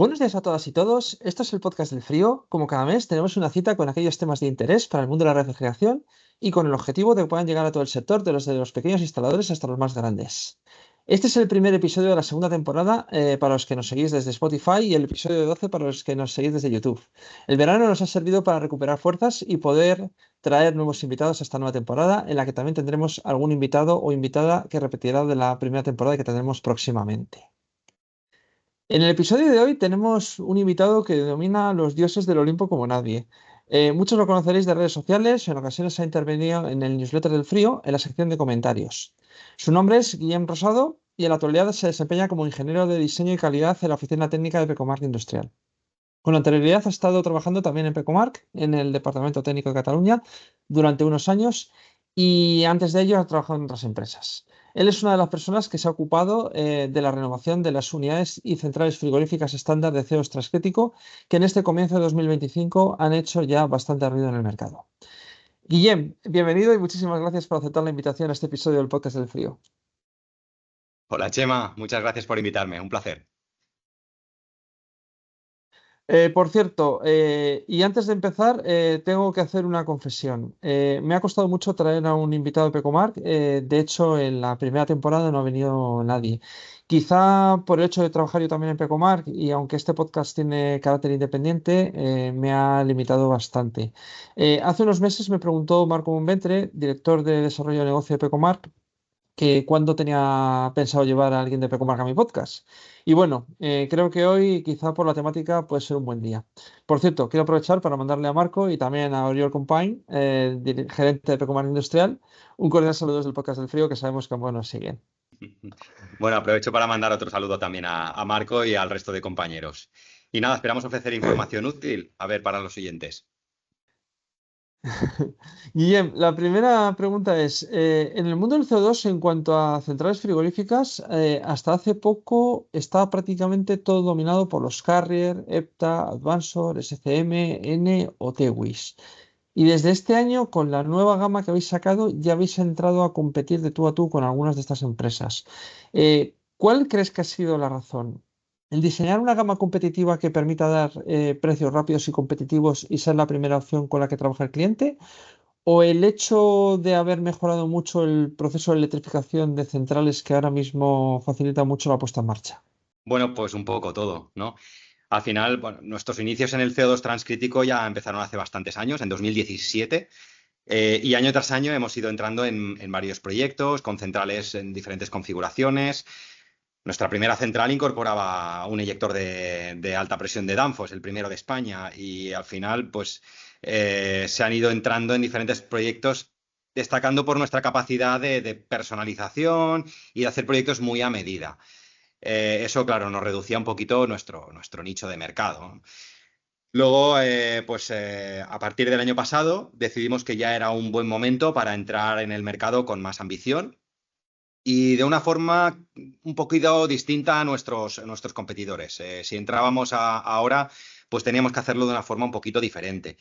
Buenos días a todas y todos. Esto es el podcast del frío. Como cada mes, tenemos una cita con aquellos temas de interés para el mundo de la refrigeración y con el objetivo de que puedan llegar a todo el sector, de los pequeños instaladores hasta los más grandes. Este es el primer episodio de la segunda temporada para los que nos seguís desde Spotify y el episodio 12 para los que nos seguís desde YouTube. El verano nos ha servido para recuperar fuerzas y poder traer nuevos invitados a esta nueva temporada, en la que también tendremos algún invitado o invitada que repetirá de la primera temporada que tendremos próximamente. En el episodio de hoy tenemos un invitado que denomina a los dioses del Olimpo como nadie. Muchos lo conoceréis de redes sociales, en ocasiones ha intervenido en el newsletter del Frío, en la sección de comentarios. Su nombre es Guillem Rosado y en la actualidad se desempeña como ingeniero de diseño y calidad en la Oficina Técnica de Pecomarc Industrial. Con anterioridad ha estado trabajando también en Pecomarc, en el Departamento Técnico de Cataluña, durante unos años y antes de ello ha trabajado en otras empresas. Él es una de las personas que se ha ocupado de la renovación de las unidades y centrales frigoríficas estándar de CO2 transcrítico, que en este comienzo de 2025 han hecho ya bastante ruido en el mercado. Guillem, bienvenido y muchísimas gracias por aceptar la invitación a este episodio del Podcast del Frío. Hola Chema, muchas gracias por invitarme, un placer. Por cierto, y antes de empezar, tengo que hacer una confesión. Me ha costado mucho traer a un invitado de Pecomarc. De hecho, en la primera temporada no ha venido nadie. Quizá por el hecho de trabajar yo también en Pecomarc y aunque este podcast tiene carácter independiente, me ha limitado bastante. Hace unos meses me preguntó Marco Bonventre, director de desarrollo de negocio de Pecomarc, que cuándo tenía pensado llevar a alguien de Pecomarca a mi podcast. Y bueno, creo que hoy, quizá por la temática, puede ser un buen día. Por cierto, quiero aprovechar para mandarle a Marco y también a Oriol Compañ, gerente de Pecomarca Industrial, un cordial saludo desde el podcast del frío, que sabemos que ambos nos siguen. Bueno, aprovecho para mandar otro saludo también a Marco y al resto de compañeros. Y nada, esperamos ofrecer información útil, a ver, para los oyentes. Guillem, la primera pregunta es, en el mundo del CO2, en cuanto a centrales frigoríficas, hasta hace poco estaba prácticamente todo dominado por los Carrier, EPTA, Advansor, SCM, N o Tewis. Y desde este año, con la nueva gama que habéis sacado, ya habéis entrado a competir de tú a tú con algunas de estas empresas. ¿Cuál crees que ha sido la razón? ¿El diseñar una gama competitiva que permita dar precios rápidos y competitivos y ser la primera opción con la que trabaja el cliente? ¿O el hecho de haber mejorado mucho el proceso de electrificación de centrales que ahora mismo facilita mucho la puesta en marcha? Bueno, pues un poco todo, ¿no? Al final, bueno, nuestros inicios en el CO2 transcrítico ya empezaron hace bastantes años, en 2017, y año tras año hemos ido entrando en varios proyectos con centrales en diferentes configuraciones. Nuestra primera central incorporaba un eyector de alta presión de Danfoss, el primero de España, y al final, pues, se han ido entrando en diferentes proyectos, destacando por nuestra capacidad de personalización y de hacer proyectos muy a medida. Eso, claro, nos reducía un poquito nuestro nicho de mercado. Luego, a partir del año pasado, decidimos que ya era un buen momento para entrar en el mercado con más ambición y de una forma un poquito distinta a nuestros competidores. Si entrábamos ahora, pues teníamos que hacerlo de una forma un poquito diferente.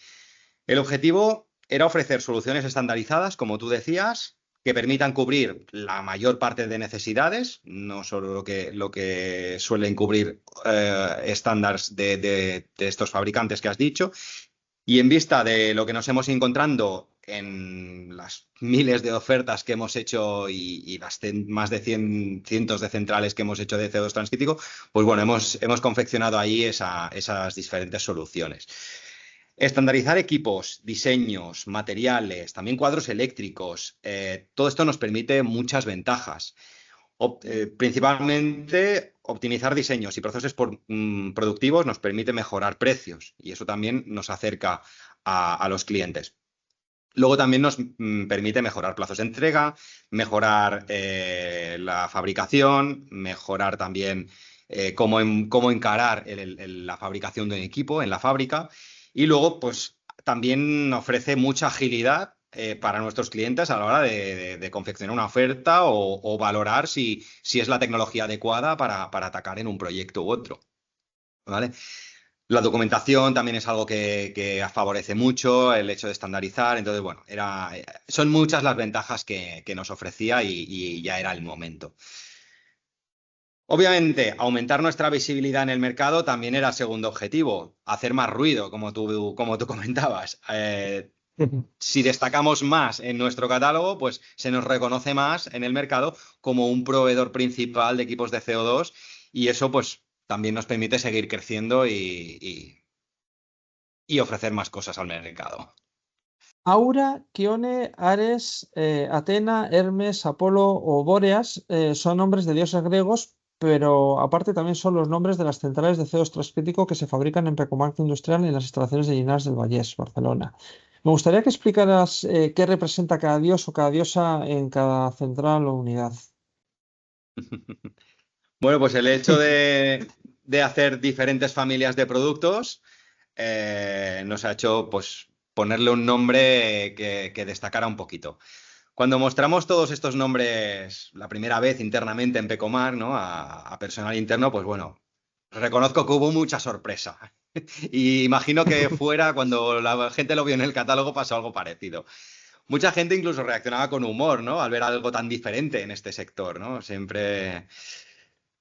El objetivo era ofrecer soluciones estandarizadas, como tú decías, que permitan cubrir la mayor parte de necesidades, no solo lo que suelen cubrir estándares de estos fabricantes que has dicho, y en vista de lo que nos hemos encontrando en las miles de ofertas que hemos hecho y las más de cientos de centrales que hemos hecho de CO2 transcrítico, pues bueno, hemos confeccionado ahí esas diferentes soluciones. Estandarizar equipos, diseños, materiales, también cuadros eléctricos, todo esto nos permite muchas ventajas. Principalmente, optimizar diseños y procesos productivos nos permite mejorar precios y eso también nos acerca a los clientes. Luego también nos permite mejorar plazos de entrega, mejorar la fabricación, mejorar también cómo encarar la fabricación de un equipo en la fábrica. Y luego, pues también ofrece mucha agilidad para nuestros clientes a la hora de confeccionar una oferta o valorar si es la tecnología adecuada para atacar en un proyecto u otro. ¿Vale? La documentación también es algo que favorece mucho el hecho de estandarizar. Entonces, bueno, son muchas las ventajas que nos ofrecía y ya era el momento. Obviamente, aumentar nuestra visibilidad en el mercado también era el segundo objetivo, hacer más ruido, como tú comentabas. Si destacamos más en nuestro catálogo, pues se nos reconoce más en el mercado como un proveedor principal de equipos de CO2 y eso pues también nos permite seguir creciendo y ofrecer más cosas al mercado. Aura, Kione, Ares, Atena, Hermes, Apolo o Bóreas son nombres de dioses griegos, pero aparte también son los nombres de las centrales de CO2 transcrítico que se fabrican en Pecomarca Industrial en las instalaciones de Llinars del Vallès, Barcelona. Me gustaría que explicaras qué representa cada dios o cada diosa en cada central o unidad. Bueno, pues el hecho de hacer diferentes familias de productos nos ha hecho pues ponerle un nombre que destacara un poquito. Cuando mostramos todos estos nombres la primera vez internamente en Pecomar, ¿no? A personal interno, pues bueno, reconozco que hubo mucha sorpresa. Y imagino que fuera, cuando la gente lo vio en el catálogo, pasó algo parecido. Mucha gente incluso reaccionaba con humor, ¿no? Al ver algo tan diferente en este sector, ¿no? Siempre.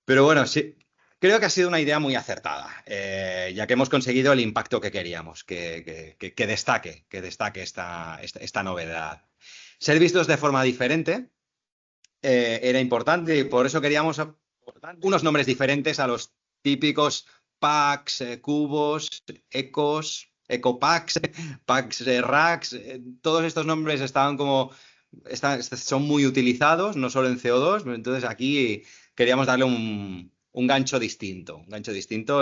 Pero bueno, sí, creo que ha sido una idea muy acertada, ya que hemos conseguido el impacto que queríamos, que destaque esta novedad. Ser vistos de forma diferente era importante y por eso queríamos unos nombres diferentes a los típicos packs, cubos, ecos, ecopacks, packs racks. Todos estos nombres estaban son muy utilizados, no solo en CO2, entonces aquí queríamos darle un gancho distinto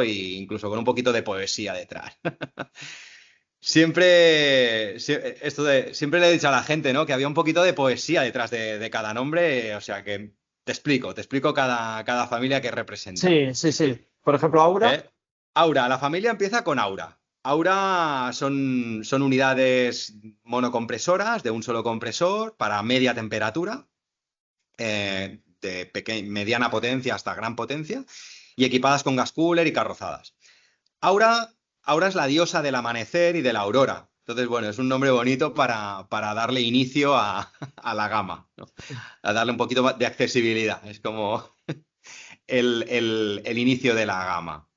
e incluso con un poquito de poesía detrás. Siempre le he dicho a la gente, ¿no? Que había un poquito de poesía detrás de cada nombre, o sea que te explico cada familia que representa. Sí, sí, sí. Por ejemplo, Aura. ¿Eh? Aura, la familia empieza con Aura. Aura son unidades monocompresoras de un solo compresor para media temperatura, de mediana potencia hasta gran potencia, y equipadas con gas cooler y carrozadas. Aura, Aura es la diosa del amanecer y de la aurora. Entonces, bueno, es un nombre bonito para darle inicio a la gama, ¿no? A darle un poquito más de accesibilidad. Es como el inicio de la gama.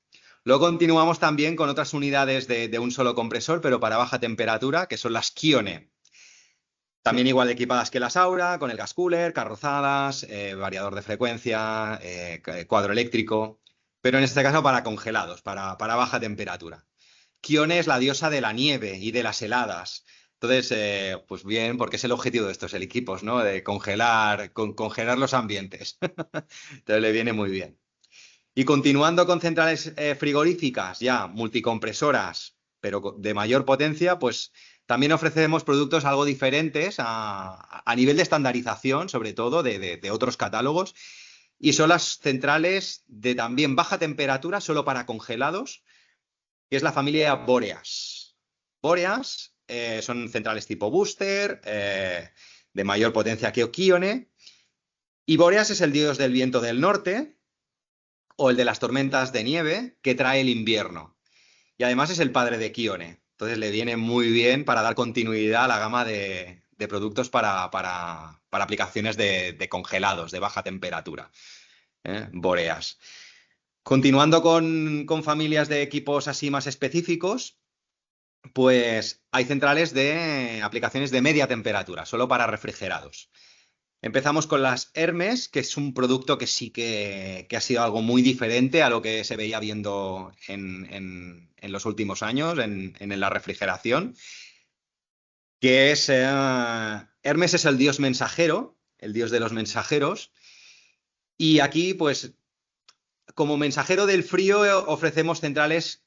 Luego continuamos también con otras unidades de un solo compresor, pero para baja temperatura, que son las Kione. También igual equipadas que las Aura, con el gas cooler, carrozadas, variador de frecuencia, cuadro eléctrico, pero en este caso para congelados, para baja temperatura. Kione es la diosa de la nieve y de las heladas. Entonces, pues bien, porque es el objetivo de estos equipos, ¿no? De congelar los ambientes. Entonces le viene muy bien. Y continuando con centrales frigoríficas ya multicompresoras, pero de mayor potencia, pues también ofrecemos productos algo diferentes a nivel de estandarización, sobre todo de otros catálogos. Y son las centrales de también baja temperatura, solo para congelados, que es la familia Boreas. Boreas son centrales tipo booster, de mayor potencia que Okione. Y Boreas es el dios del viento del norte o el de las tormentas de nieve que trae el invierno. Y además es el padre de Kione. Entonces le viene muy bien para dar continuidad a la gama de productos para aplicaciones de congelados, de baja temperatura. Boreas. Continuando con familias de equipos así más específicos, pues hay centrales de aplicaciones de media temperatura, solo para refrigerados. Empezamos con las Hermes, que es un producto que sí que ha sido algo muy diferente a lo que se veía viendo en los últimos años en la refrigeración, que es Hermes es el dios mensajero, el dios de los mensajeros, y aquí pues como mensajero del frío ofrecemos centrales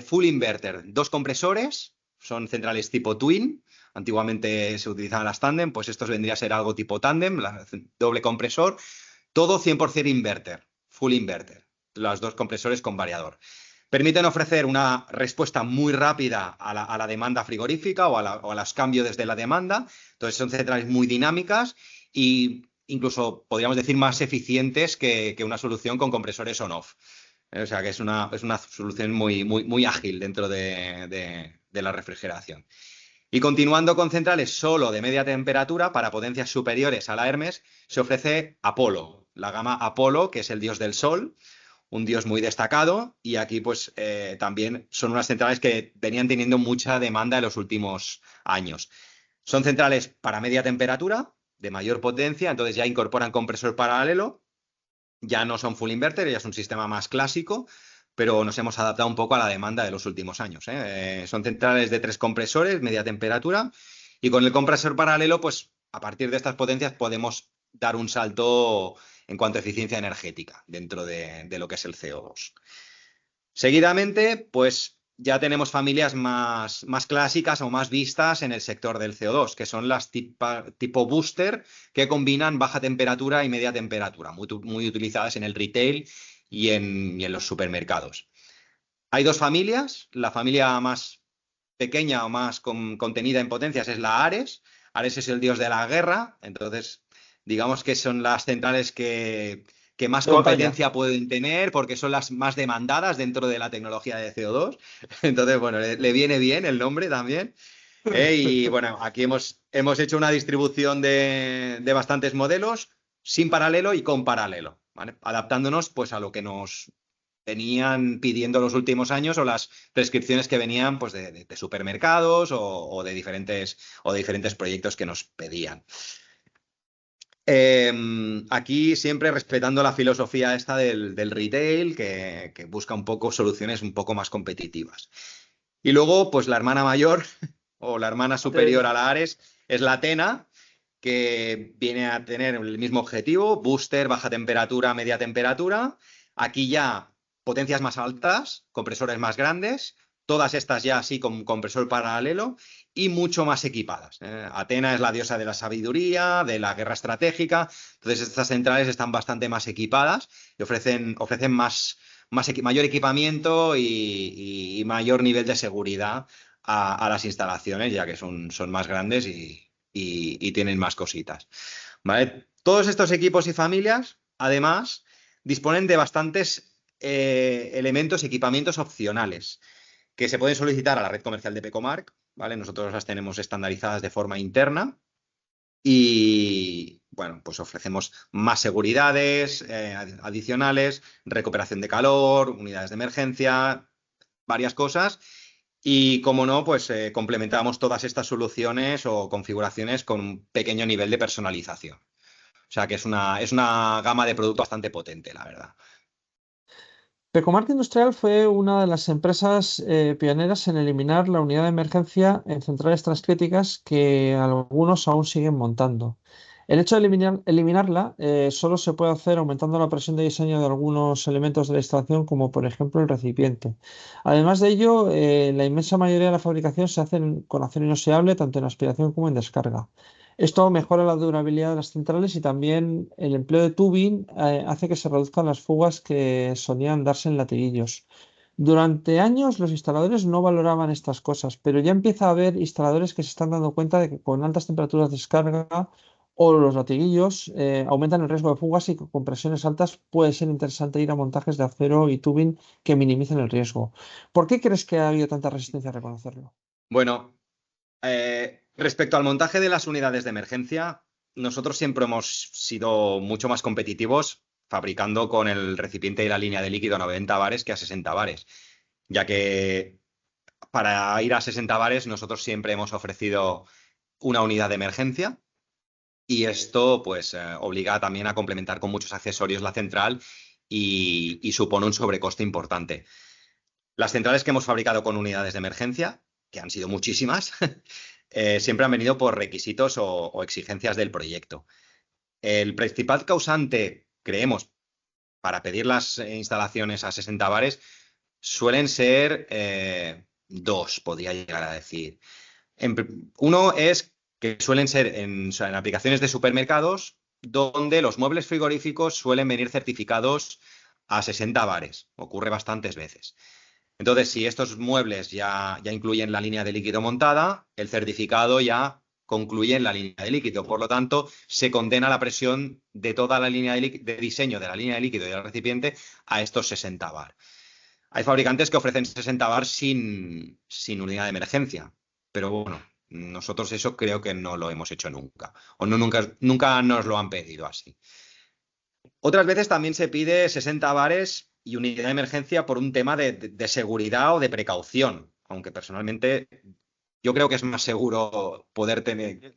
full inverter, dos compresores, son centrales tipo twin. Antiguamente se utilizaban las tándem, pues estos vendría a ser algo tipo tándem, doble compresor, todo 100% inverter, full inverter, los dos compresores con variador. Permiten ofrecer una respuesta muy rápida a la demanda frigorífica o a los cambios desde la demanda. Entonces son centrales muy dinámicas e incluso podríamos decir más eficientes que una solución con compresores on-off. O sea que es una solución muy, muy, muy ágil dentro de la refrigeración. Y continuando con centrales solo de media temperatura, para potencias superiores a la Hermes, se ofrece Apolo. la gama Apolo, que es el dios del sol, un dios muy destacado, y aquí pues también son unas centrales que venían teniendo mucha demanda en los últimos años. Son centrales para media temperatura, de mayor potencia, entonces ya incorporan compresor paralelo, ya no son full inverter, ya es un sistema más clásico, pero nos hemos adaptado un poco a la demanda de los últimos años. Son centrales de 3 compresores, media temperatura, y con el compresor paralelo, pues a partir de estas potencias podemos dar un salto en cuanto a eficiencia energética dentro de lo que es el CO2. Seguidamente, pues ya tenemos familias más clásicas o más vistas en el sector del CO2, que son las tipo booster, que combinan baja temperatura y media temperatura, muy utilizadas en el retail y en los supermercados. Hay dos familias. La familia más pequeña o más contenida en potencias es la Ares. Ares es el dios de la guerra, entonces digamos que son las centrales que más De batalla. competencia pueden tener porque son las más demandadas dentro de la tecnología de CO2. Entonces, bueno, le viene bien el nombre también. Y bueno, aquí hemos hecho una distribución de bastantes modelos, sin paralelo y con paralelo, ¿vale? Adaptándonos pues a lo que nos venían pidiendo los últimos años o las prescripciones que venían pues de supermercados o de diferentes proyectos que nos pedían. Aquí siempre respetando la filosofía esta del retail, que busca un poco soluciones un poco más competitivas. Y luego, pues la hermana mayor o la hermana superior a la Ares es la Athena, que viene a tener el mismo objetivo: booster, baja temperatura, media temperatura. Aquí ya potencias más altas, compresores más grandes, todas estas ya así con compresor paralelo y mucho más equipadas. Atena es la diosa de la sabiduría, de la guerra estratégica, entonces estas centrales están bastante más equipadas y ofrecen mayor equipamiento y mayor nivel de seguridad a las instalaciones, ya que son más grandes y tienen más cositas. ¿Vale? Todos estos equipos y familias, además, disponen de bastantes elementos, equipamientos opcionales que se pueden solicitar a la red comercial de Pecomark, ¿vale? Nosotros las tenemos estandarizadas de forma interna y, bueno, pues ofrecemos más seguridades adicionales, recuperación de calor, unidades de emergencia, varias cosas. Y, como no, pues complementamos todas estas soluciones o configuraciones con un pequeño nivel de personalización. O sea que es una gama de producto bastante potente, la verdad. Pecomark Industrial fue una de las empresas pioneras en eliminar la unidad de emergencia en centrales transcríticas que algunos aún siguen montando. El hecho de eliminarla solo se puede hacer aumentando la presión de diseño de algunos elementos de la instalación, como por ejemplo el recipiente. Además de ello, la inmensa mayoría de la fabricación se hace con acero inoxidable, tanto en aspiración como en descarga. Esto mejora la durabilidad de las centrales y también el empleo de tubing hace que se reduzcan las fugas que solían darse en latiguillos. Durante años los instaladores no valoraban estas cosas, pero ya empieza a haber instaladores que se están dando cuenta de que con altas temperaturas de descarga o los latiguillos aumentan el riesgo de fugas y con presiones altas puede ser interesante ir a montajes de acero y tubing que minimicen el riesgo. ¿Por qué crees que ha habido tanta resistencia a reconocerlo? Bueno, respecto al montaje de las unidades de emergencia, nosotros siempre hemos sido mucho más competitivos fabricando con el recipiente y la línea de líquido a 90 bares que a 60 bares, ya que para ir a 60 bares nosotros siempre hemos ofrecido una unidad de emergencia y esto pues obliga también a complementar con muchos accesorios la central y supone un sobrecoste importante. Las centrales que hemos fabricado con unidades de emergencia, que han sido muchísimas, siempre han venido por requisitos o exigencias del proyecto. El principal causante, creemos, para pedir las instalaciones a 60 bares suelen ser dos, podría llegar a decir. Uno es que suelen ser en aplicaciones de supermercados donde los muebles frigoríficos suelen venir certificados a 60 bares. Ocurre bastantes veces. Entonces, si estos muebles ya incluyen la línea de líquido montada, el certificado ya concluye en la línea de líquido. Por lo tanto, se condena la presión de toda la línea de diseño de la línea de líquido y del recipiente a estos 60 bar. Hay fabricantes que ofrecen 60 bar sin unidad de emergencia, pero bueno, nosotros eso creo que no lo hemos hecho nunca, o no, nunca nos lo han pedido así. Otras veces también se pide 60 bares y unidad de emergencia por un tema de seguridad o de precaución, aunque personalmente yo creo que es más seguro poder tener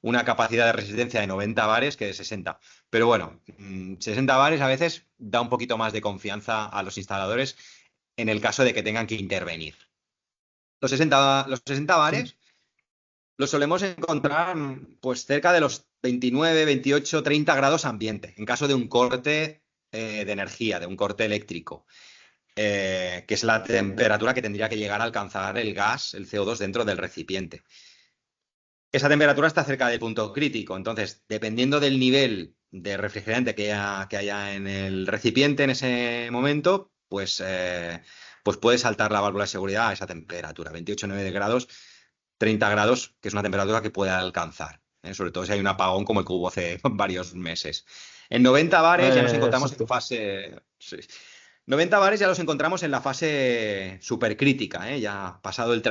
una capacidad de resistencia de 90 bares que de 60. Pero bueno, 60 bares a veces da un poquito más de confianza a los instaladores en el caso de que tengan que intervenir. Los 60 Sí. bares los solemos encontrar pues cerca de los 29, 28, 30 grados ambiente, en caso de un corte de energía, de un corte eléctrico, que es la temperatura que tendría que llegar a alcanzar el gas, el CO2 dentro del recipiente. Esa temperatura está cerca del punto crítico, entonces, dependiendo del nivel de refrigerante que haya en el recipiente en ese momento, pues puede saltar la válvula de seguridad a esa temperatura, 28,9 grados, 30 grados, que es una temperatura que puede alcanzar, sobre todo si hay un apagón como el que hubo hace varios meses. En 90 bares ya nos encontramos en Exacto. fase... Sí. 90 bares ya los encontramos en la fase supercrítica, ya pasado el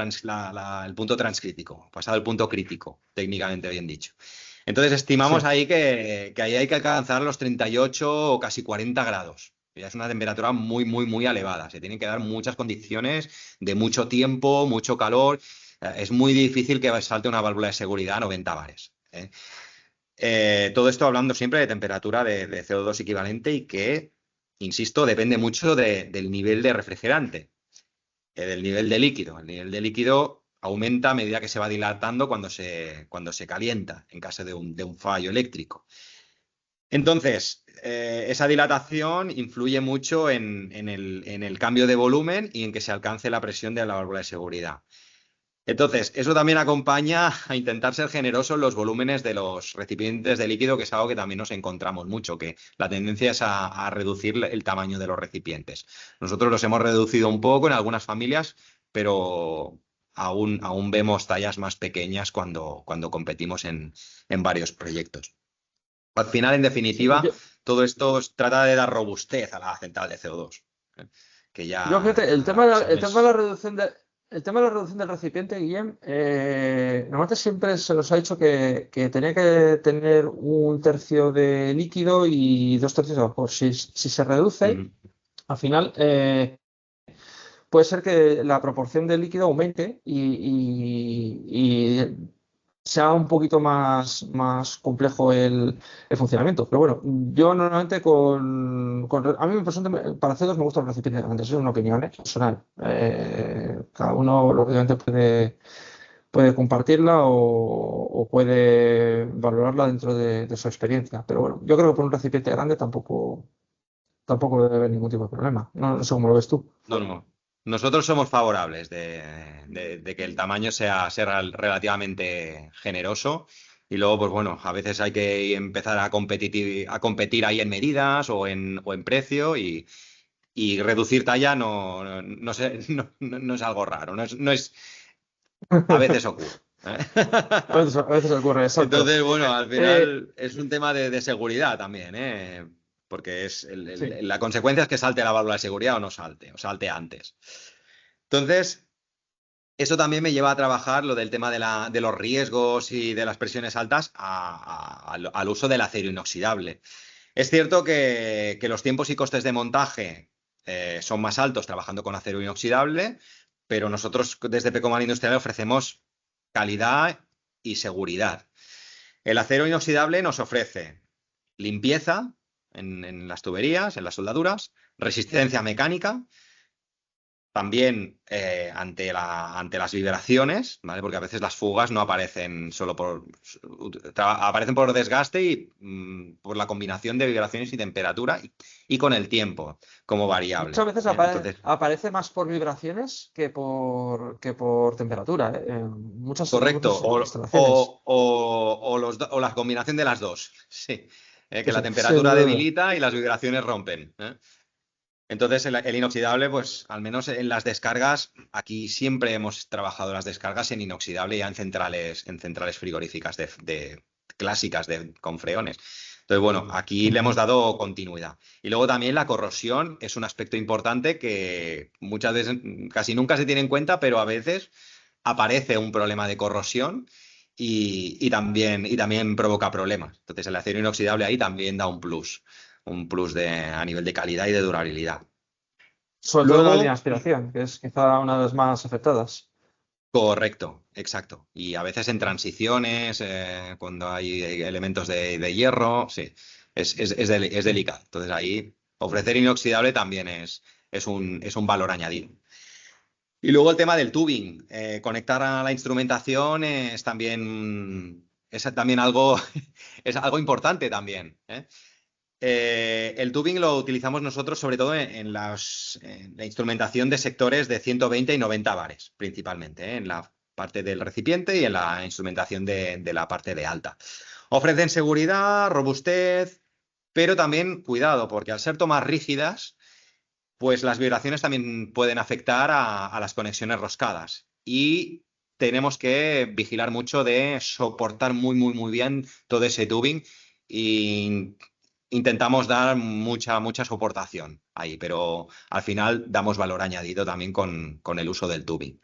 punto transcrítico, pasado el punto crítico, técnicamente bien dicho. Entonces estimamos Sí. ahí que ahí hay que alcanzar los 38 o casi 40 grados. Ya es una temperatura muy, muy, muy elevada. Se tienen que dar muchas condiciones de mucho tiempo, mucho calor. Es muy difícil que salte una válvula de seguridad a 90 bares. Todo esto hablando siempre de temperatura de CO2 equivalente y que, insisto, depende mucho del nivel de refrigerante, del nivel de líquido. El nivel de líquido aumenta a medida que se va dilatando cuando se calienta, en caso de un fallo eléctrico. Entonces, esa dilatación influye mucho en el cambio de volumen y en que se alcance la presión de la válvula de seguridad. Entonces, eso también acompaña a intentar ser generoso en los volúmenes de los recipientes de líquido, que es algo que también nos encontramos mucho, que la tendencia es a reducir el tamaño de los recipientes. Nosotros los hemos reducido un poco en algunas familias, pero aún vemos tallas más pequeñas cuando competimos en varios proyectos. Al final, en Sí, definitiva, todo esto trata de dar robustez a la central de CO2, ¿eh? Que yo fíjate, ya el tema de la sabes. reducción el tema de la reducción del recipiente, Guillem, normalmente siempre se nos ha dicho que tenía que tener un tercio de líquido y dos tercios de vapor. Si se reduce, Ujú. al final puede ser que la proporción de líquido aumente y sea un poquito más complejo el funcionamiento. Pero bueno, yo normalmente a mí personalmente, para C2 me gustan los recipientes grandes, es una opinión, personal. Cada uno lógicamente puede compartirla o puede valorarla dentro de su experiencia. Pero bueno, yo creo que por un recipiente grande tampoco debe haber ningún tipo de problema. No sé cómo lo ves tú. No, no. Nosotros somos favorables de que el tamaño sea relativamente generoso y luego, pues bueno, a veces hay que empezar a competir ahí en medidas o en precio y reducir talla no es algo raro, a veces ocurre, ¿eh? A veces ocurre, exacto. Entonces, bueno, al Eh, final es un tema de seguridad también, ¿eh? Porque sí. la consecuencia es que salte la válvula de seguridad o no salte, o salte antes. Entonces, eso también me lleva a trabajar lo del tema de los riesgos y de las presiones altas al uso del acero inoxidable. Es cierto que los tiempos y costes de montaje son más altos trabajando con acero inoxidable, pero nosotros desde Pecoman Industrial ofrecemos calidad y seguridad. El acero inoxidable nos ofrece limpieza en las tuberías, en las soldaduras, resistencia mecánica, también ante las vibraciones, ¿vale? Porque a veces las fugas no aparecen solo aparecen por desgaste y por la combinación de vibraciones y temperatura y con el tiempo como Muchas variable, veces ¿eh? Entonces, aparece más por vibraciones que por temperatura, muchas, correcto, muchas instalaciones. o la combinación de las dos, sí. Sí, Que la sí, sin temperatura duda. debilita y las vibraciones rompen, ¿eh? Entonces, el inoxidable, pues al menos en las descargas, aquí siempre hemos trabajado las descargas en inoxidable ya en centrales frigoríficas clásicas con freones. Entonces, bueno, aquí le hemos Ujú. dado continuidad. Y luego también la corrosión es un aspecto importante que muchas veces, casi nunca se tiene en cuenta, pero a veces aparece un problema de corrosión y también provoca problemas. Entonces el acero inoxidable ahí también da un plus a nivel de calidad y de durabilidad. Sobre todo en la línea de Luego, aspiración, que es quizá una de las más afectadas. correcto, exacto. Y a veces en transiciones, cuando hay elementos de hierro, sí, es delicado. Entonces ahí ofrecer inoxidable también es un valor añadido. Y luego el tema del tubing. Conectar a la instrumentación es también algo, es algo importante también, ¿eh? El tubing lo utilizamos nosotros sobre todo en la instrumentación de sectores de 120 y 90 bares, principalmente, en la parte del recipiente y en la instrumentación de la parte de alta. Ofrecen seguridad, robustez, pero también cuidado, porque al ser tomas rígidas, pues las vibraciones también pueden afectar a las conexiones roscadas. Y tenemos que vigilar mucho de soportar muy, muy, muy bien todo ese tubing y intentamos dar mucha, mucha soportación ahí, pero al final damos valor añadido también con el uso del tubing.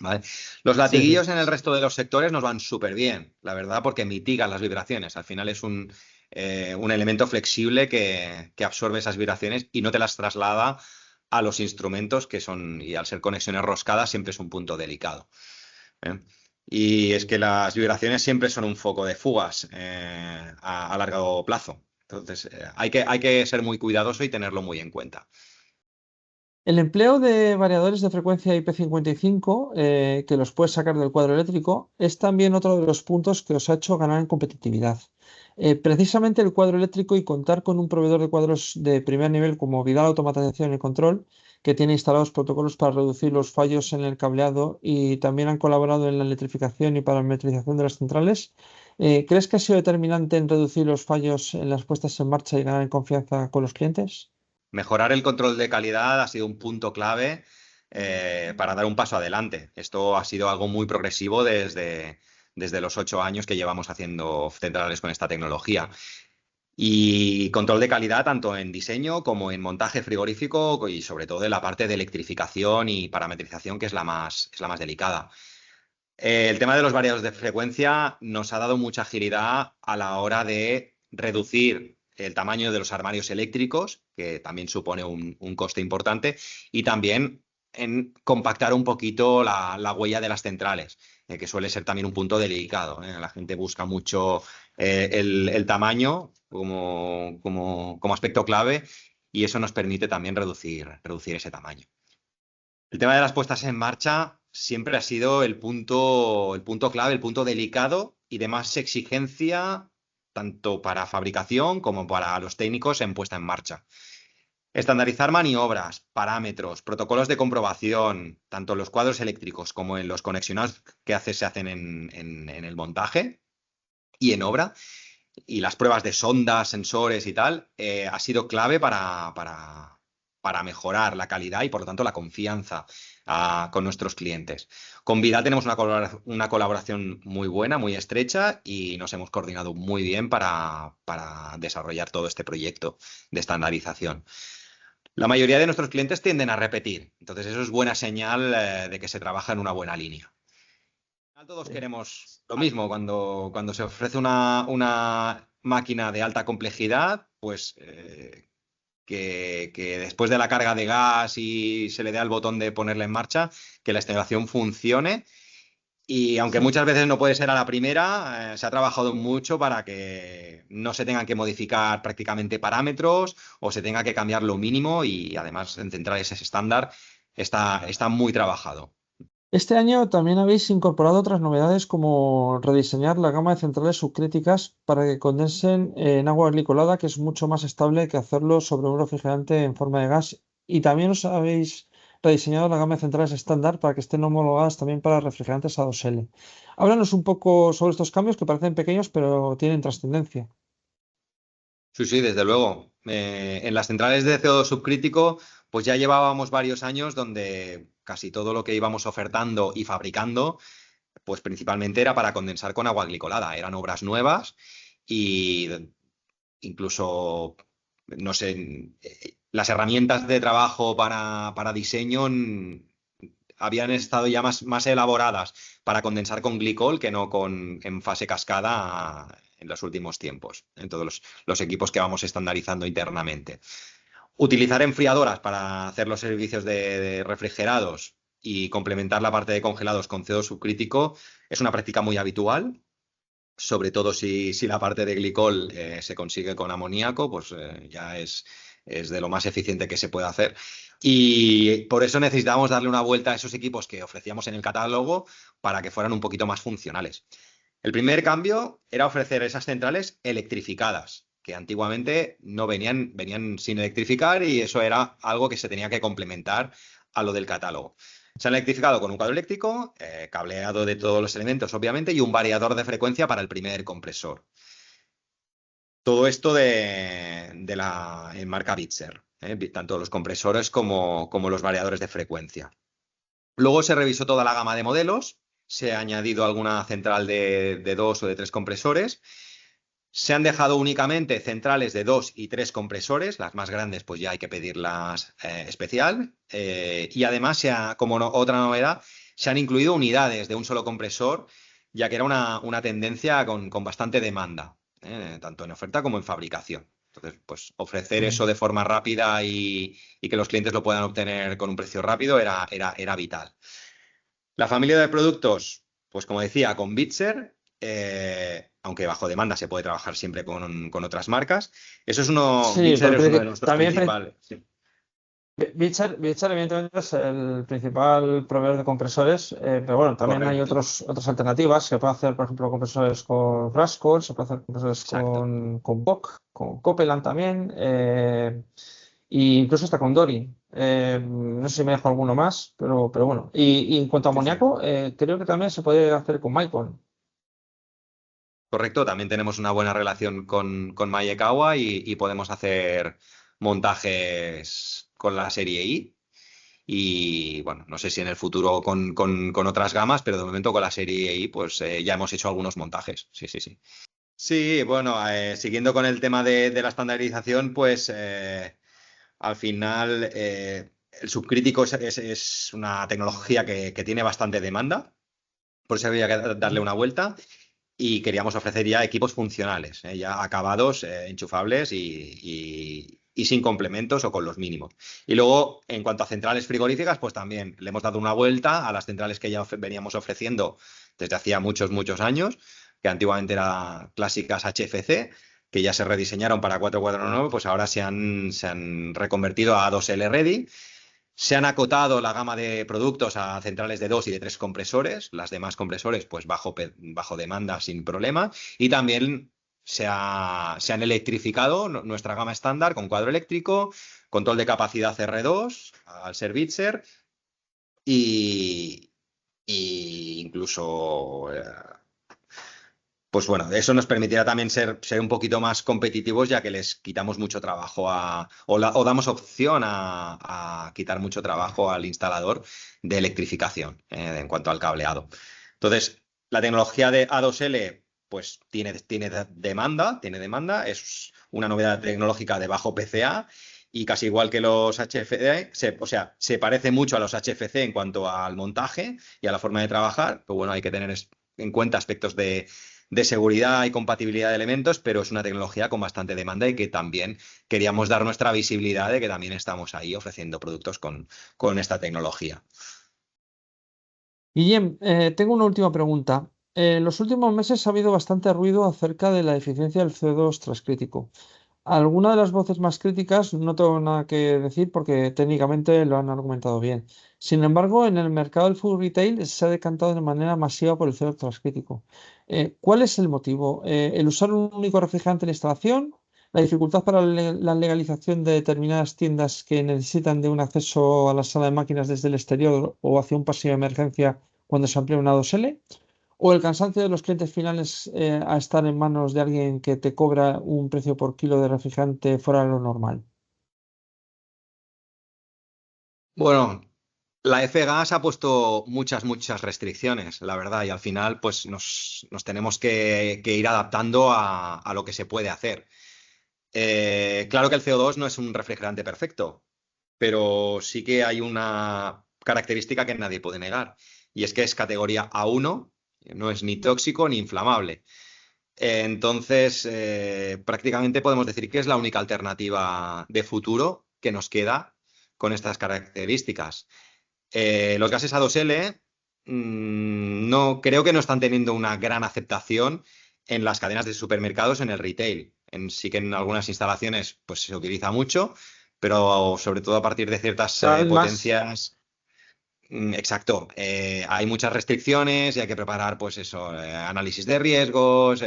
¿Vale? Los Sí, sí. latiguillos en el resto de los sectores nos van súper bien, la verdad, porque mitigan las vibraciones. Al final es un elemento flexible que absorbe esas vibraciones y no te las traslada a los instrumentos y al ser conexiones roscadas siempre es un punto delicado. ¿Eh? Y es que las vibraciones siempre son un foco de fugas a largo plazo. Entonces, hay que ser muy cuidadoso y tenerlo muy en cuenta. El empleo de variadores de frecuencia IP55, que los puedes sacar del cuadro eléctrico, es también otro de los puntos que os ha hecho ganar en competitividad. Precisamente el cuadro eléctrico y contar con un proveedor de cuadros de primer nivel como Vidal Automatización y Control, que tiene instalados protocolos para reducir los fallos en el cableado y también han colaborado en la electrificación y parametrización de las centrales. ¿Crees que ha sido determinante en reducir los fallos en las puestas en marcha y ganar en confianza con los clientes? Mejorar el control de calidad ha sido un punto clave para dar un paso adelante. Esto ha sido algo muy progresivo desde los 8 años que llevamos haciendo centrales con esta tecnología. Y control de calidad tanto en diseño como en montaje frigorífico y sobre todo en la parte de electrificación y parametrización, que es la más delicada. El tema de los variados de frecuencia nos ha dado mucha agilidad a la hora de reducir el tamaño de los armarios eléctricos, que también supone un coste importante, y también en compactar un poquito la huella de las centrales, que suele ser también un punto delicado, ¿eh? La gente busca mucho el tamaño como aspecto clave y eso nos permite también reducir ese tamaño. El tema de las puestas en marcha siempre ha sido el punto clave, el punto delicado y de más exigencia, tanto para fabricación como para los técnicos en puesta en marcha. Estandarizar maniobras, parámetros, protocolos de comprobación, tanto en los cuadros eléctricos como en los conexionales que se hacen en el montaje y en obra, y las pruebas de sondas, sensores y tal, ha sido clave para mejorar la calidad y por lo tanto la confianza con nuestros clientes. Con Vidal tenemos una colaboración muy buena, muy estrecha y nos hemos coordinado muy bien para desarrollar todo este proyecto de estandarización. La mayoría de nuestros clientes tienden a repetir, entonces eso es buena señal de que se trabaja en una buena línea. Todos Sí. queremos lo mismo. Cuando se ofrece una máquina de alta complejidad, pues que después de la carga de gas y se le dé al botón de ponerla en marcha, que la instalación funcione. Y aunque Sí. muchas veces no puede ser a la primera, se ha trabajado mucho para que no se tengan que modificar prácticamente parámetros o se tenga que cambiar lo mínimo y además en centrales ese estándar está muy trabajado. Este año también habéis incorporado otras novedades como rediseñar la gama de centrales subcríticas para que condensen en agua glicolada, que es mucho más estable que hacerlo sobre un refrigerante en forma de gas. Y también os habéis rediseñado la gama de centrales estándar para que estén homologadas también para refrigerantes A2L. Háblanos un poco sobre estos cambios que parecen pequeños, pero tienen trascendencia. Sí, sí, desde luego. En las centrales de CO2 subcrítico, pues ya llevábamos varios años donde casi todo lo que íbamos ofertando y fabricando, pues principalmente era para condensar con agua glicolada. Eran obras nuevas y incluso, no sé, las herramientas de trabajo para diseño habían estado ya más elaboradas para condensar con glicol que no en fase cascada en los últimos tiempos, en todos los equipos que vamos estandarizando internamente. Utilizar enfriadoras para hacer los servicios de refrigerados y complementar la parte de congelados con CO2 subcrítico es una práctica muy habitual, sobre todo si la parte de glicol se consigue con amoníaco, pues ya es de lo más eficiente que se puede hacer. Y por eso necesitábamos darle una vuelta a esos equipos que ofrecíamos en el catálogo para que fueran un poquito más funcionales. El primer cambio era ofrecer esas centrales electrificadas, que antiguamente no venían sin electrificar y eso era algo que se tenía que complementar a lo del catálogo. Se han electrificado con un cuadro eléctrico, cableado de todos los elementos, obviamente, y un variador de frecuencia para el primer compresor. Todo esto en marca Bitzer, tanto los compresores como los variadores de frecuencia. Luego se revisó toda la gama de modelos, se ha añadido alguna central de 2 o de 3 compresores. Se han dejado únicamente centrales de 2 y 3 compresores, las más grandes pues ya hay que pedirlas especial. Y además, otra novedad, se han incluido unidades de un solo compresor, ya que era una tendencia con bastante demanda, tanto en oferta como en fabricación. Entonces, pues ofrecer eso de forma rápida y que los clientes lo puedan obtener con un precio rápido era vital. La familia de productos, pues como decía, con Bitzer, aunque bajo demanda se puede trabajar siempre con otras marcas. Sí, Bitzer pero es uno de nuestros también principales. Sí, Beecher evidentemente es el principal proveedor de compresores, pero bueno, también hay correcto, otras alternativas. Se puede hacer, por ejemplo, compresores con Rascal, se puede hacer compresores exacto. con Bock, con Copeland también, e incluso hasta con Dory. No sé si me dejo alguno más, pero bueno. Y en cuanto a Sí, sí. amoníaco, creo que también se puede hacer con Maicon. Correcto, también tenemos una buena relación con Maekawa y podemos hacer montajes con la serie I. Y bueno, no sé si en el futuro con otras gamas, pero de momento con la serie I, pues ya hemos hecho algunos montajes. Sí, sí, sí. Sí, bueno, siguiendo con el tema de la estandarización, pues al final el subcrítico es una tecnología que tiene bastante demanda, por eso había que darle una vuelta y queríamos ofrecer ya equipos funcionales, ya acabados, enchufables y sin complementos o con los mínimos. Y luego, en cuanto a centrales frigoríficas, pues también le hemos dado una vuelta a las centrales que ya veníamos ofreciendo desde hacía muchos, muchos años, que antiguamente eran clásicas HFC, que ya se rediseñaron para 449, pues ahora se han reconvertido a A2L Ready. Se han acotado la gama de productos a centrales de 2 y de 3 compresores, las demás compresores pues bajo demanda sin problema y también se han electrificado nuestra gama estándar con cuadro eléctrico, control de capacidad R2 al ser Bitzer y, y incluso pues bueno, eso nos permitirá también ser un poquito más competitivos, ya que les quitamos mucho trabajo o damos opción a quitar mucho trabajo al instalador de electrificación en cuanto al cableado. Entonces, la tecnología de A2L pues tiene demanda, es una novedad tecnológica de bajo PCA y casi igual que los HFC, o sea, se parece mucho a los HFC en cuanto al montaje y a la forma de trabajar, pero bueno, hay que tener en cuenta aspectos de seguridad y compatibilidad de elementos, pero es una tecnología con bastante demanda y que también queríamos dar nuestra visibilidad de que también estamos ahí ofreciendo productos con esta tecnología. Guillem, tengo una última pregunta. En los últimos meses ha habido bastante ruido acerca de la eficiencia del CO2 transcrítico. Algunas de las voces más críticas no tengo nada que decir porque técnicamente lo han argumentado bien. Sin embargo, en el mercado del food retail se ha decantado de manera masiva por el CO2 transcrítico. ¿Cuál es el motivo? ¿El usar un único refrigerante en la instalación? ¿La dificultad para la legalización de determinadas tiendas que necesitan de un acceso a la sala de máquinas desde el exterior o hacia un pasillo de emergencia cuando se amplía una 2L? ¿O el cansancio de los clientes finales a estar en manos de alguien que te cobra un precio por kilo de refrigerante fuera de lo normal? Bueno, la F-Gas ha puesto muchas, muchas restricciones, la verdad, y al final pues nos tenemos que ir adaptando a lo que se puede hacer. Claro que el CO2 no es un refrigerante perfecto, pero sí que hay una característica que nadie puede negar, y es que es categoría A1, no es ni tóxico ni inflamable. Entonces, prácticamente podemos decir que es la única alternativa de futuro que nos queda con estas características. Los gases A2L no, creo que no están teniendo una gran aceptación en las cadenas de supermercados, en el retail. Sí que en algunas instalaciones pues, se utiliza mucho, pero sobre todo a partir de ciertas Cada vez más. potencias. Exacto. Hay muchas restricciones y hay que preparar, pues eso, análisis de riesgos,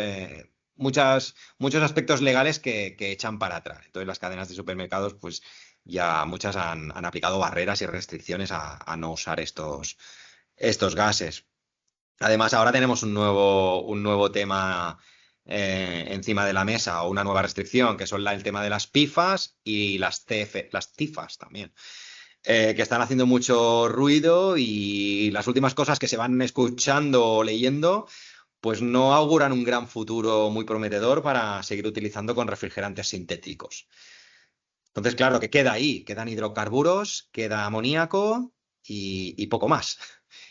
muchos aspectos legales que echan para atrás. Entonces, las cadenas de supermercados, pues ya muchas han aplicado barreras y restricciones a no usar estos gases. Además, ahora tenemos un nuevo tema encima de la mesa, o una nueva restricción, que son el tema de las PIFAS y las TIFAS también, que están haciendo mucho ruido, y las últimas cosas que se van escuchando o leyendo, pues no auguran un gran futuro muy prometedor para seguir utilizando con refrigerantes sintéticos. Entonces, claro, ¿qué queda ahí? Quedan hidrocarburos, queda amoníaco y poco más.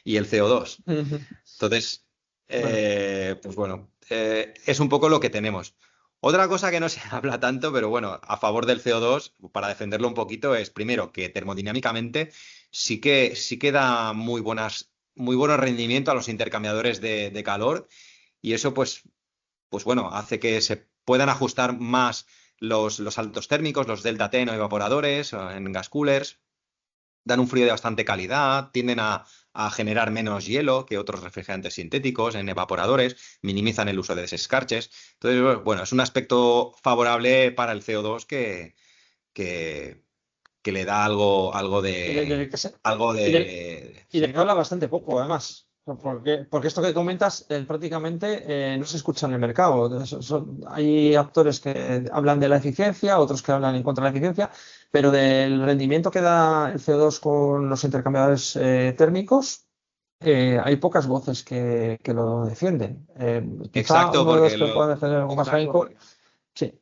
Y el CO2. Ujú. Entonces, Bueno, pues bueno, es un poco lo que tenemos. Otra cosa que no se habla tanto, pero bueno, a favor del CO2, para defenderlo un poquito, es primero que termodinámicamente sí que da muy buenos rendimientos a los intercambiadores de calor, y eso pues bueno, hace que se puedan ajustar más los saltos térmicos, los delta T no evaporadores, o en gas coolers, dan un frío de bastante calidad, tienden a generar menos hielo que otros refrigerantes sintéticos en evaporadores, minimizan el uso de desescarches. Entonces, bueno, es un aspecto favorable para el CO2 que, que le da y de que se- algo y de- de. y de que habla bastante poco, además. Porque esto que comentas prácticamente no se escucha en el mercado. Hay actores que hablan de la eficiencia, otros que hablan en contra de la eficiencia, pero del rendimiento que da el CO2 con los intercambiadores térmicos, hay pocas voces que lo defienden. Quizá Exacto, uno de los porque que pueda defender algo más genérico, sí,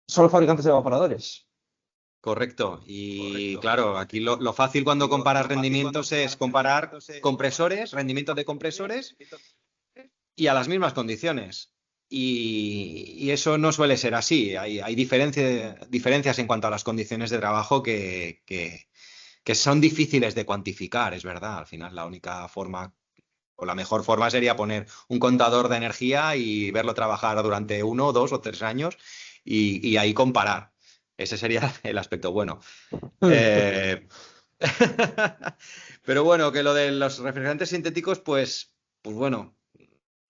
son los fabricantes de evaporadores. correcto. Y claro, aquí lo fácil cuando comparas rendimientos es comparar compresores, rendimientos de compresores, y a las mismas condiciones. Y eso no suele ser así. Hay diferencias en cuanto a las condiciones de trabajo que son difíciles de cuantificar, es verdad. Al final, la única forma o la mejor forma sería poner un contador de energía y verlo trabajar durante 1, 2 o 3 años, y ahí comparar. Ese sería el aspecto bueno. Eh, Pero bueno, que lo de los refrigerantes sintéticos, pues bueno,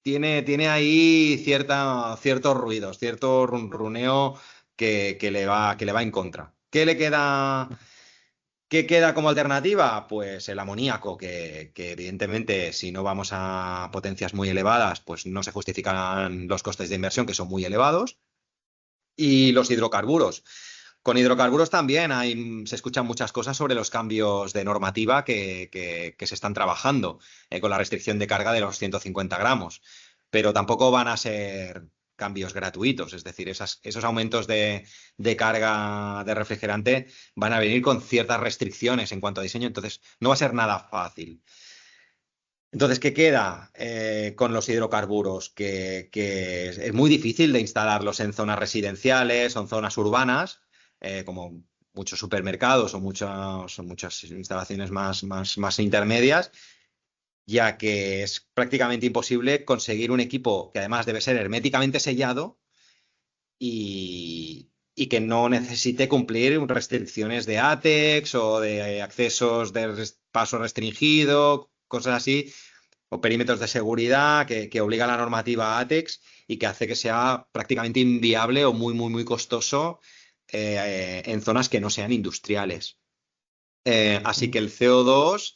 tiene ahí ciertos ruidos, cierto runruneo que le va en contra. ¿Qué queda como alternativa? Pues el amoníaco, que evidentemente, si no vamos a potencias muy elevadas, pues no se justifican los costes de inversión, que son muy elevados. Y los hidrocarburos. Con hidrocarburos también se escuchan muchas cosas sobre los cambios de normativa que se están trabajando, con la restricción de carga de los 150 gramos. Pero tampoco van a ser cambios gratuitos, es decir, esos aumentos de carga de refrigerante van a venir con ciertas restricciones en cuanto a diseño, entonces no va a ser nada fácil. Entonces, ¿qué queda con los hidrocarburos? Que es muy difícil de instalarlos en zonas residenciales o en zonas urbanas, como muchos supermercados o muchas instalaciones más intermedias, ya que es prácticamente imposible conseguir un equipo que además debe ser herméticamente sellado, y que no necesite cumplir restricciones de ATEX o de accesos de paso restringido, cosas así, o perímetros de seguridad que obliga la normativa ATEX, y que hace que sea prácticamente inviable o muy, muy, muy costoso en zonas que no sean industriales. Así que el CO2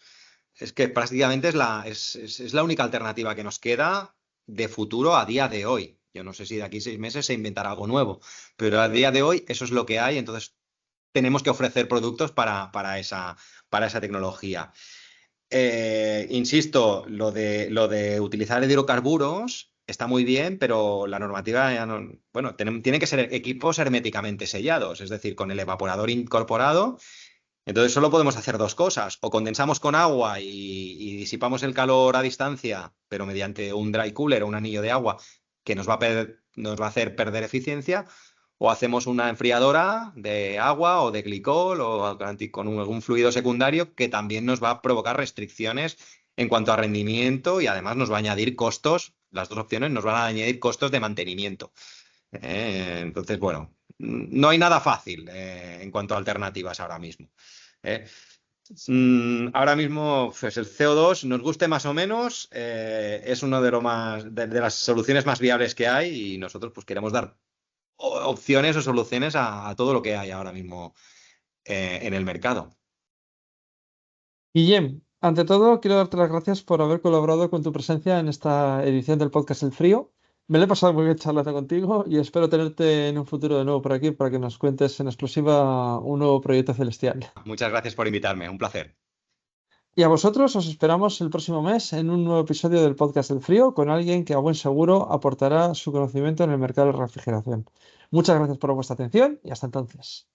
es que prácticamente es la única alternativa que nos queda de futuro a día de hoy. Yo no sé si de aquí a 6 meses se inventará algo nuevo, pero a día de hoy eso es lo que hay, entonces tenemos que ofrecer productos para esa tecnología. Insisto, lo de utilizar hidrocarburos está muy bien, pero la normativa ya no. Bueno, tienen que ser equipos herméticamente sellados, es decir, con el evaporador incorporado, Entonces solo podemos hacer dos cosas, o condensamos con agua y disipamos el calor a distancia, pero mediante un dry cooler o un anillo de agua que nos va a hacer perder eficiencia, o hacemos una enfriadora de agua o de glicol o con algún fluido secundario que también nos va a provocar restricciones en cuanto a rendimiento y además nos va a añadir costos, las dos opciones nos van a añadir costos de mantenimiento. Entonces, bueno, no hay nada fácil en cuanto a alternativas ahora mismo. ¿eh? Ahora mismo, pues el CO2, nos guste más o menos, es uno de las soluciones más viables que hay y nosotros pues queremos dar opciones o soluciones a todo lo que hay ahora mismo en el mercado. Guillem, ante todo, quiero darte las gracias por haber colaborado con tu presencia en esta edición del podcast El Frío. Me lo he pasado muy bien charlando contigo y espero tenerte en un futuro de nuevo por aquí para que nos cuentes en exclusiva un nuevo proyecto celestial. Muchas gracias por invitarme, un placer. Y a vosotros os esperamos el próximo mes en un nuevo episodio del podcast El Frío con alguien que a buen seguro aportará su conocimiento en el mercado de la refrigeración. Muchas gracias por vuestra atención y hasta entonces.